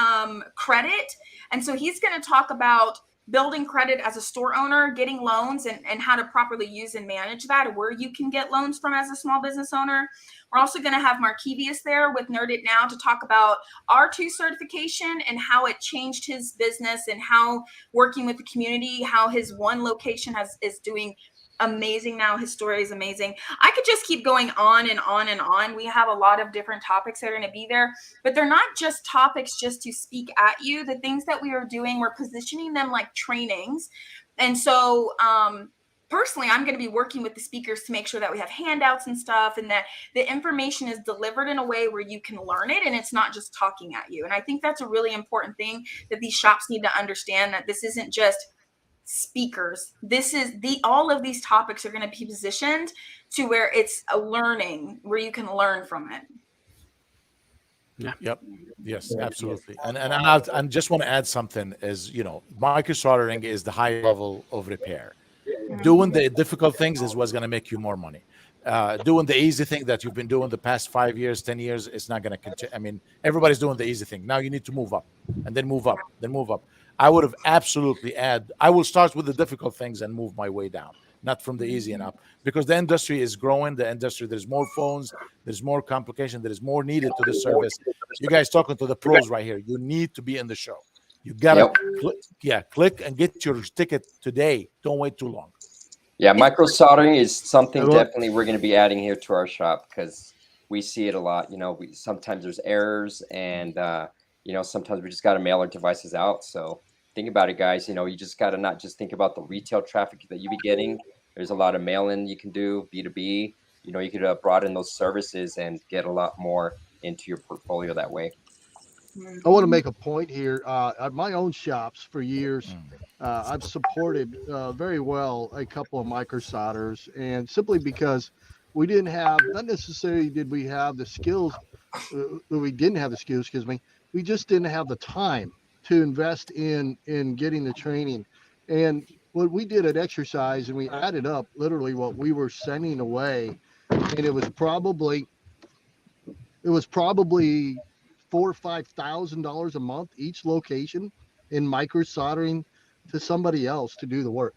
B: credit. And so he's going to talk about building credit as a store owner, getting loans, and how to properly use and manage that, where you can get loans from as a small business owner. We're also going to have Markevius there with Nerd It Now to talk about R2 certification and how it changed his business, and how working with the community, how his one location is doing amazing now. His story is amazing. I could just keep going on and on and on. We have a lot of different topics that are going to be there, but they're not just topics just to speak at you. The things that we are doing, we're positioning them like trainings. And so personally, I'm going to be working with the speakers to make sure that we have handouts and stuff, and that the information is delivered in a way where you can learn it and it's not just talking at you. And I think that's a really important thing that these shops need to understand, that this isn't just speakers. All of these topics are going to be positioned to where it's a learning, where you can learn from it.
A: Yep. Yes, absolutely. And just want to add something is, micro soldering is the high level of repair. Doing the difficult things is what's going to make you more money. Doing the easy thing that you've been doing the past 5 years, 10 years, it's not going to continue. I mean, everybody's doing the easy thing. Now you need to move up, and then move up, then move up. I would have absolutely I will start with the difficult things and move my way down, not from the easy and up, because the industry is growing. There's more phones, there's more complication, there is more needed to the service. You guys talking to the pros right here. You need to be in the show. You gotta click and get your ticket today. Don't wait too long.
C: Yeah, micro soldering is something definitely we're going to be adding here to our shop, because we see it a lot. Sometimes there's errors, and sometimes we just got to mail our devices out. So think about it, guys. You just got to not just think about the retail traffic that you be getting. There's a lot of mail-in you can do, B2B. You could broaden those services and get a lot more into your portfolio that way.
F: I want to make a point here. At my own shops for years, I've supported very well a couple of micro solders, and simply because we didn't have, not necessarily did we have the skills, we didn't have the skills, excuse me, we just didn't have the time to invest in getting the training. And what we did at exercise, and we added up literally what we were sending away, and it was probably $4,000 or $5,000 a month each location in micro soldering to somebody else to do the work.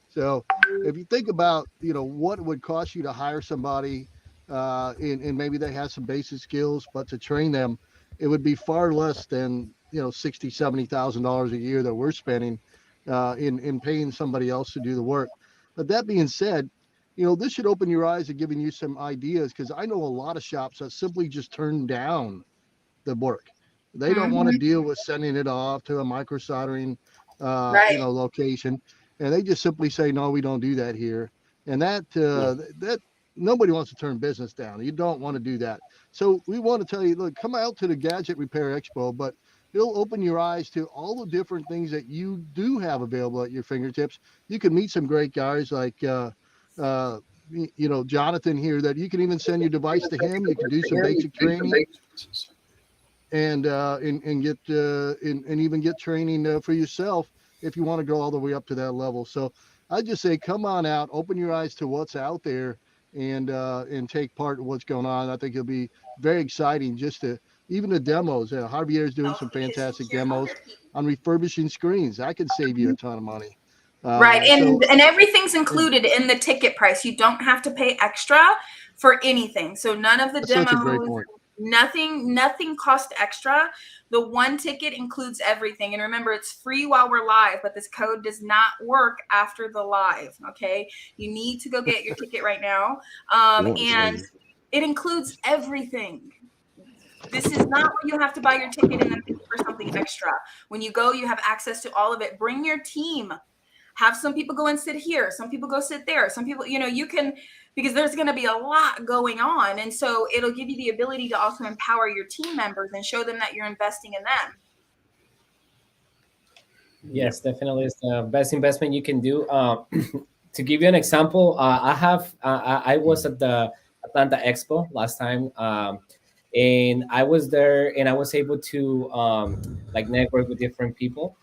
F: So if you think about, what it would cost you to hire somebody, and maybe they have some basic skills, but to train them, it would be far less than, $60,000-$70,000 a year that we're spending in paying somebody else to do the work. But that being said, this should open your eyes and giving you some ideas, because I know a lot of shops that simply just turn down the work. They don't want to deal with sending it off to a micro soldering,
B: Right.
F: location, and they just simply say, no, we don't do that here. And that nobody wants to turn business down. You don't want to do that. So we want to tell you, look, come out to the Gadget Repair Expo, but it'll open your eyes to all the different things that you do have available at your fingertips. You can meet some great guys like, Jonathan here, that you can even send your device to him. You can do some basic training and get and even get training for yourself if you want to go all the way up to that level. So I just say, come on out, open your eyes to what's out there, and take part in what's going on. I think it'll be very exciting, just to even the demos. Javier is doing some fantastic demos on refurbishing screens. That could save you a ton of money.
B: Right. And everything's included in the ticket price. You don't have to pay extra for anything. So none of the
F: That's such a great
B: demos,
F: point.
B: nothing cost extra. The one ticket includes everything. And remember, it's free while we're live, but this code does not work after the live. Okay. You need to go get your ticket right now. And it includes everything. This is not where you have to buy your ticket and then pay for something extra. When you go, you have access to all of it. Bring your team. Have some people go and sit here. Some people go sit there. Some people, you can, because there's going to be a lot going on. And so it'll give you the ability to also empower your team members and show them that you're investing in them.
E: Yes, definitely. It's the best investment you can do. To give you an example, I was at the Atlanta Expo last time, and I was there, and I was able to network with different people.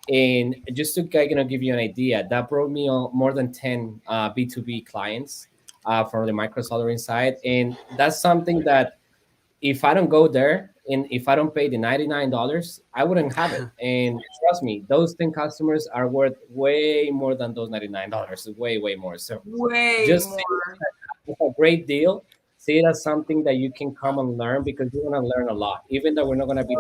E: And just to give you an idea, that brought me more than 10 B2B clients for the micro soldering side. And that's something that if I don't go there and if I don't pay the $99, I wouldn't have it. And trust me, those 10 customers are worth way more than those $99, way more. So
B: way
E: just
B: more.
E: It's a great deal. See it as something that you can come and learn, because you're going to learn a lot, even though we're not going to be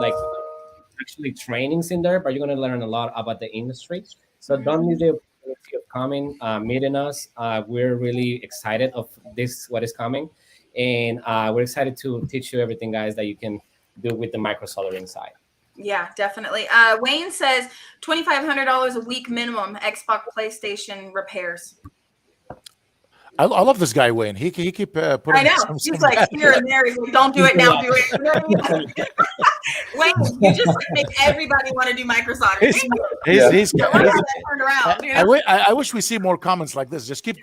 E: actually trainings in there, but you're going to learn a lot about the industry. So don't miss the opportunity of coming, meeting us. We're really excited of what is coming, and we're excited to teach you everything, guys, that you can do with the micro soldering side.
B: Yeah, definitely. Wayne says $2,500 a week minimum Xbox, PlayStation repairs.
A: I love this guy, Wayne. He keep putting.
B: I know. He's like here and there. He's like, don't do it now. Do it. You know what I mean? Wayne, you just make everybody want to do micro soldering.
A: He's
B: turned around. You know?
A: I wish we see more comments like this. Just keep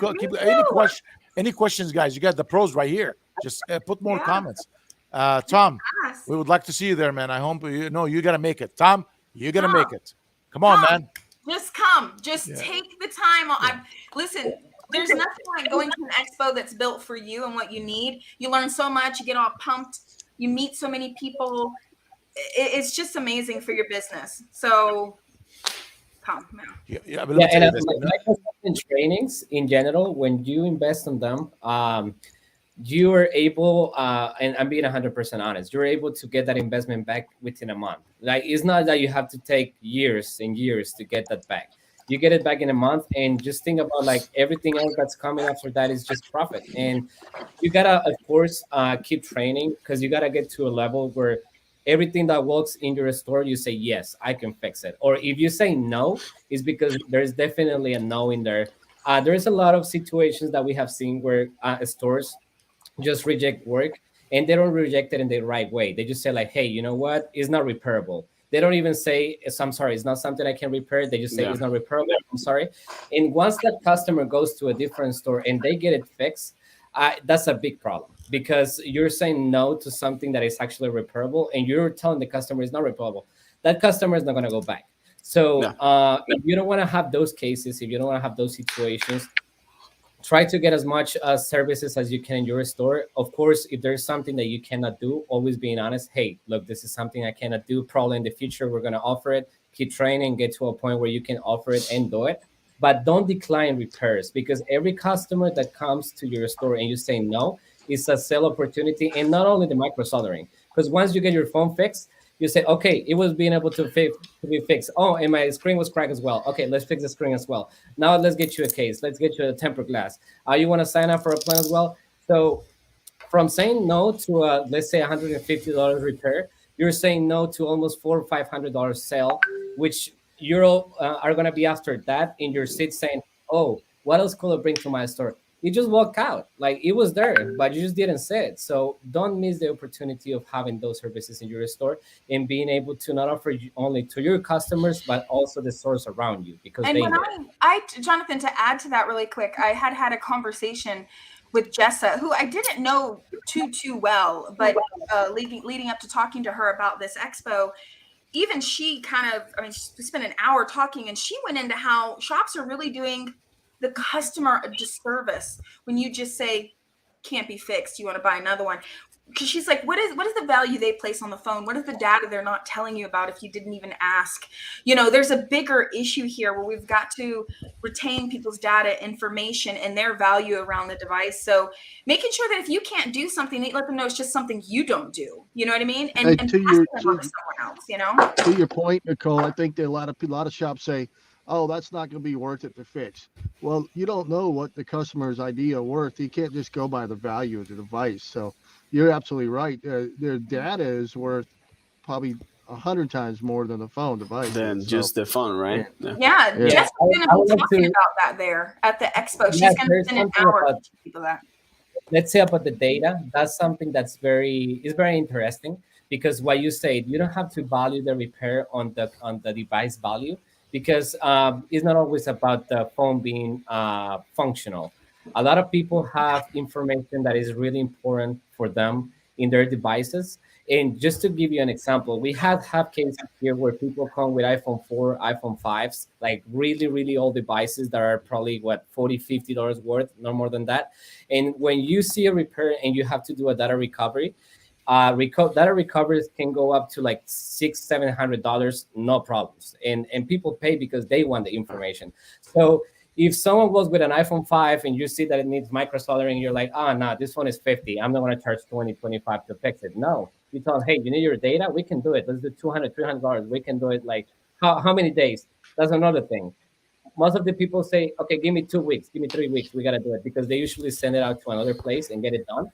A: any questions, guys. You got the pros right here. Just put more comments. Tom, we would like to see you there, man. I hope you got to make it. Tom, you're gonna make it. Come on, man.
B: Just come. Just take the time. Listen. There's nothing like going to an expo that's built for you and what you need. You learn so much. You get all pumped. You meet so many people. It's just amazing for your business. So come.
E: And trainings in general, when you invest in them, you are able, and I'm being 100% honest, you're able to get that investment back within a month. It's not that you have to take years and years to get that back. You get it back in a month, and just think about everything else that's coming after that is just profit. And you gotta, of course, keep training, because you gotta get to a level where everything that works in your store, you say, yes, I can fix it. Or if you say no, it's because there's definitely a no in there. There's a lot of situations that we have seen where stores just reject work, and they don't reject it in the right way. They just say like, hey, you know what? It's not repairable. They don't even say, I'm sorry, it's not something I can repair. They just say it's not repairable. I'm sorry. And once that customer goes to a different store and they get it fixed, that's a big problem, because you're saying no to something that is actually repairable, and you're telling the customer it's not repairable. That customer is not going to go back. So if you don't want to have those cases, if you don't want to have those situations, try to get as much services as you can in your store. Of course, if there's something that you cannot do, always being honest. Hey, look, this is something I cannot do. Probably in the future, we're going to offer it. Keep training, get to a point where you can offer it and do it. But don't decline repairs, because every customer that comes to your store and you say no, it's a sale opportunity. And not only the micro soldering, because once you get your phone fixed, you say, okay, it was being able to be fixed. Oh, and my screen was cracked as well. Okay, let's fix the screen as well. Now let's get you a case. Let's get you a tempered glass. You want to sign up for a plan as well? So from saying no to let's say $150 repair, you're saying no to almost $400 or $500 sale, which you are going to be after that in your seat saying, oh, what else could I bring to my store? You just walk out. Like, it was there, but you just didn't say it. So don't miss the opportunity of having those services in your store and being able to not offer only to your customers, but also the stores around you, because
B: and
E: they
B: when
E: know.
B: Jonathan, to add to that really quick, I had a conversation with Jessa, who I didn't know too well, but leading up to talking to her about this expo, even she she spent an hour talking, and she went into how shops are really doing the customer a disservice when you just say, can't be fixed, you want to buy another one. Because she's like, what is the value they place on the phone? What is the data they're not telling you about if you didn't even ask? There's a bigger issue here where we've got to retain people's data, information, and their value around the device. So making sure that if you can't do something, let them know it's just something you don't do. You know what I mean? And
F: Hey,
B: passing
F: to
B: them
F: your
B: on to someone else.
F: to your point, Nicole, I think that a lot of shops say, "Oh, that's not going to be worth it to fix." Well, you don't know what the customer's idea worth. You can't just go by the value of the device. So you're absolutely right. Their data is worth probably 100 times more than the phone device.
D: Than
F: So,
D: just the phone, right?
B: Yeah,
F: Yeah.
B: Jessica's going
E: I
B: to
E: would
B: be
E: like
B: talking
E: to-
B: about that there at the expo. She's
E: Yes,
B: going to
E: there's
B: spend an
E: something
B: hour
E: about-
B: teaching people that.
E: Let's say about the data. That's something that's very interesting, because what you said, you don't have to value the repair on the device value, because it's not always about the phone being functional. A lot of people have information that is really important for them in their devices. And just to give you an example, we have cases here where people come with iPhone 4, iPhone 5s, like really, really old devices that are probably $40, $50 worth, no more than that. And when you see a repair and you have to do a data recovery, data recoveries can go up to like $600-$700, no problems. And people pay because they want the information. So if someone goes with an iPhone 5 and you see that it needs micro soldering, you're like, no, this one is $50. I'm not going to charge $20-$25 to fix it. No, you tell them, hey, you need your data? We can do it. Let's do $200-$300. We can do it. Like, how many days? That's another thing. Most of the people say, okay, give me 2 weeks, give me 3 weeks. We got to do it, because they usually send it out to another place and get it done.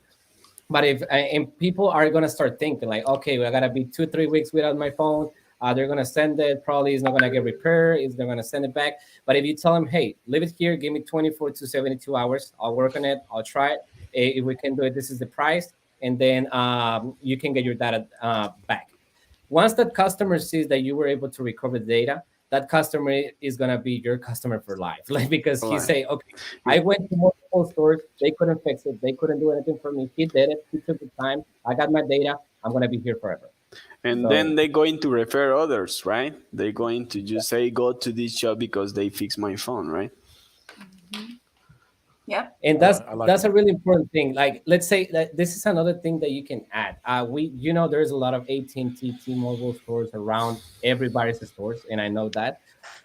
E: But and people are going to start thinking like, okay, I got to be 2-3 weeks without my phone. They're going to send it. Probably it's not going to get repaired. They're going to send it back. But if you tell them, hey, leave it here, give me 24 to 72 hours. I'll work on it. I'll try it. If we can do it, this is the price. And then you can get your data back. Once that customer sees that you were able to recover the data, that customer is going to be your customer for life. Like, because he say, okay, I went to multiple stores. They couldn't fix it. They couldn't do anything for me. He did it. He took the time. I got my data. I'm going to be here forever.
D: And then they're going to refer others, right? They're going to just say, go to this shop because they fix my phone, right?
B: Yep.
E: And that's a really important thing. Like, let's say that this is another thing that you can add. There's a lot of AT&T, T-Mobile stores around everybody's stores, and I know that.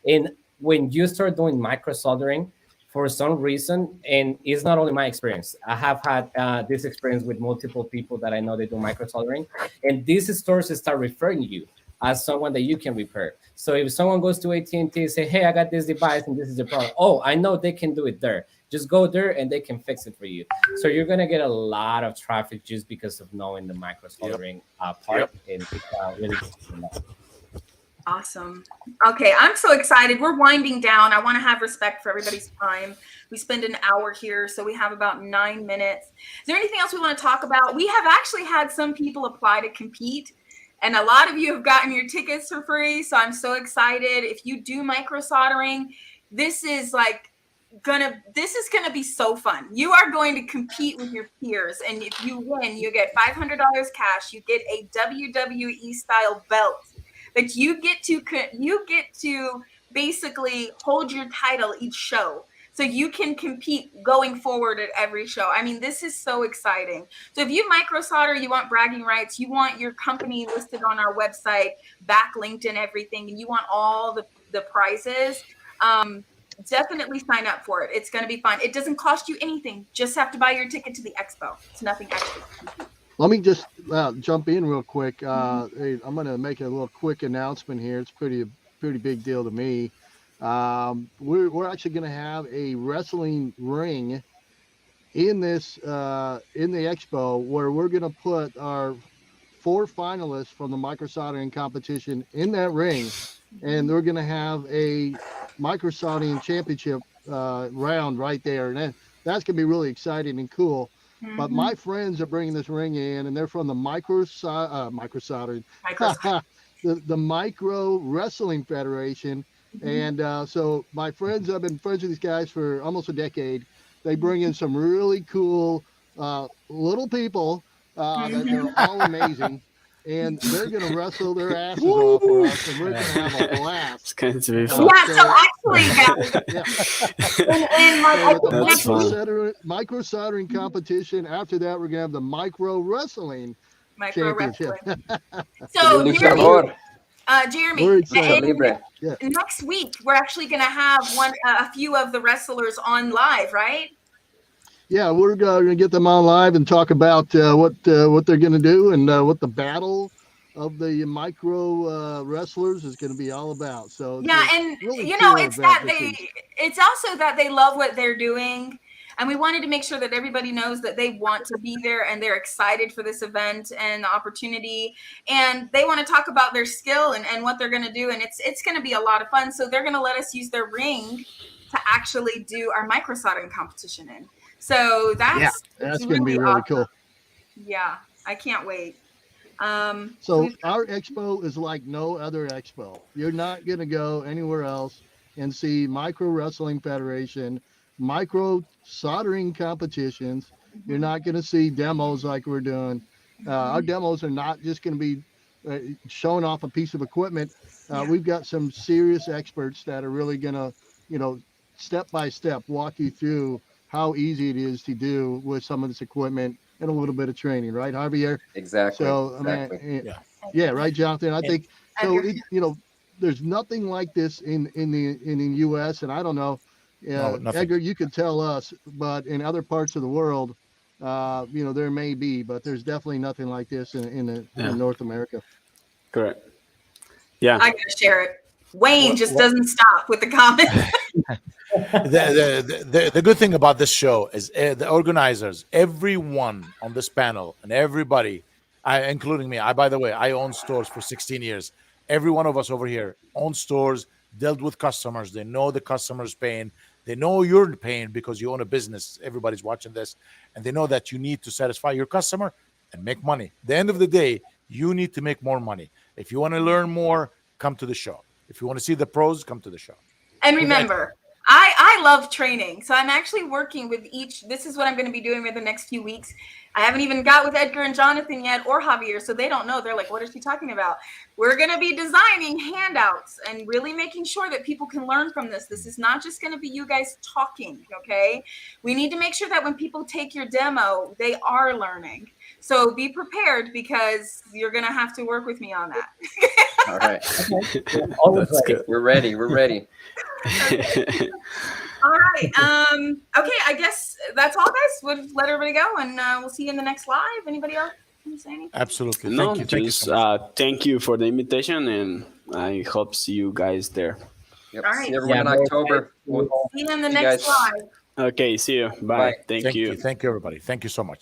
E: And when you start doing micro soldering, for some reason, and it's not only my experience, I have had this experience with multiple people that I know they do micro soldering, and these stores start referring you as someone that you can repair. So if someone goes to AT&T and say, hey, I got this device and this is the problem. Oh, I know they can do it there. Just go there and they can fix it for you. So you're going to get a lot of traffic just because of knowing the micro soldering part. And it's really
B: Awesome. Okay, I'm so excited. We're winding down. I want to have respect for everybody's time. We spend an hour here, so we have about 9 minutes. Is there anything else we want to talk about? We have actually had some people apply to compete, and a lot of you have gotten your tickets for free, so I'm so excited. If you do micro soldering, this is gonna be so fun. You are going to compete with your peers, and if you win, you get $500 cash. You get a WWE style belt that you get to basically hold your title each show, so you can compete going forward at every show. I mean, this is so exciting. So if you micro solder, you want bragging rights, you want your company listed on our website, backlinked and everything, and you want all the prizes, definitely sign up for it. It's going to be fun. It doesn't cost you anything. Just have to buy your ticket to the expo. It's nothing extra.
F: Let me just jump in real quick. I'm going to make a little quick announcement here. It's pretty big deal to me. We're actually going to have a wrestling ring in this in the expo, where we're going to put our 4 finalists from the micro soldering competition in that ring, and they're going to have a micro soldering championship round right there, and that's going to be really exciting and cool. But my friends are bringing this ring in, and they're from the micro soldering, the Micro Wrestling Federation. And so my friends, I've been friends with these guys for almost a decade. They bring in some really cool little people that they're all amazing. And they're going to wrestle their asses off for us, and we're going to have a blast.
D: It's going to be fun.
B: Yeah, so actually, guys,
F: the micro soldering competition. After that, we're going to have the micro wrestling championship.
B: So, Jeremy, next week, we're actually going to have a few of the wrestlers on live, right?
F: Yeah, we're going to get them on live and talk about what they're going to do, and what the battle of the micro wrestlers is going to be all about. So
B: yeah, and really it's also that they love what they're doing, and we wanted to make sure that everybody knows that they want to be there and they're excited for this event and the opportunity, and they want to talk about their skill and what they're going to do, and it's going to be a lot of fun. So they're going to let us use their ring to actually do our micro soldering competition in. So that's
F: going to be really cool.
B: Yeah, I can't wait.
F: So our expo is like no other expo. You're not going to go anywhere else and see Micro Wrestling Federation, micro soldering competitions. You're not going to see demos like we're doing. Our demos are not just going to be showing off a piece of equipment. We've got some serious experts that are really going to, step by step walk you through how easy it is to do with some of this equipment and a little bit of training, right, Javier?
C: Exactly.
F: So, yeah, right, Jonathan. I think so. There's nothing like this in the U.S. and I don't know, Edgar, you could tell us, but in other parts of the world, there may be, but there's definitely nothing like this in North America.
D: Correct. Yeah,
B: I gotta share it. Wayne doesn't stop with the comments.
A: The good thing about this show is the organizers, everyone on this panel, and everybody, including me. By the way, I own stores for 16 years. Every one of us over here owns stores, dealt with customers. They know the customer's pain. They know you're in pain because you own a business. Everybody's watching this, and they know that you need to satisfy your customer and make money. At the end of the day, you need to make more money. If you want to learn more, come to the show. If you want to see the pros, come to the show.
B: And remember, I love training. So I'm actually working with this is what I'm going to be doing for the next few weeks. I haven't even got with Edgar and Jonathan yet, or Javier, so they don't know. They're like, what is she talking about? We're going to be designing handouts and really making sure that people can learn from this. This is not just going to be you guys talking, okay? We need to make sure that when people take your demo, they are learning. So be prepared, because you're going to have to work with me on that.
C: All right.
E: That's good.
C: We're ready.
B: All right. Okay, I guess that's all, guys. We'll let everybody go, and we'll see you in the next live. Anybody else want to say anything?
A: Absolutely.
D: No,
A: Thank you.
D: just thank you for the invitation, and I hope see you guys there.
C: Yep.
B: All right.
C: See everyone in October.
B: See you in the next live.
D: Okay, see you. Bye. Thank you.
A: Thank you, everybody. Thank you so much.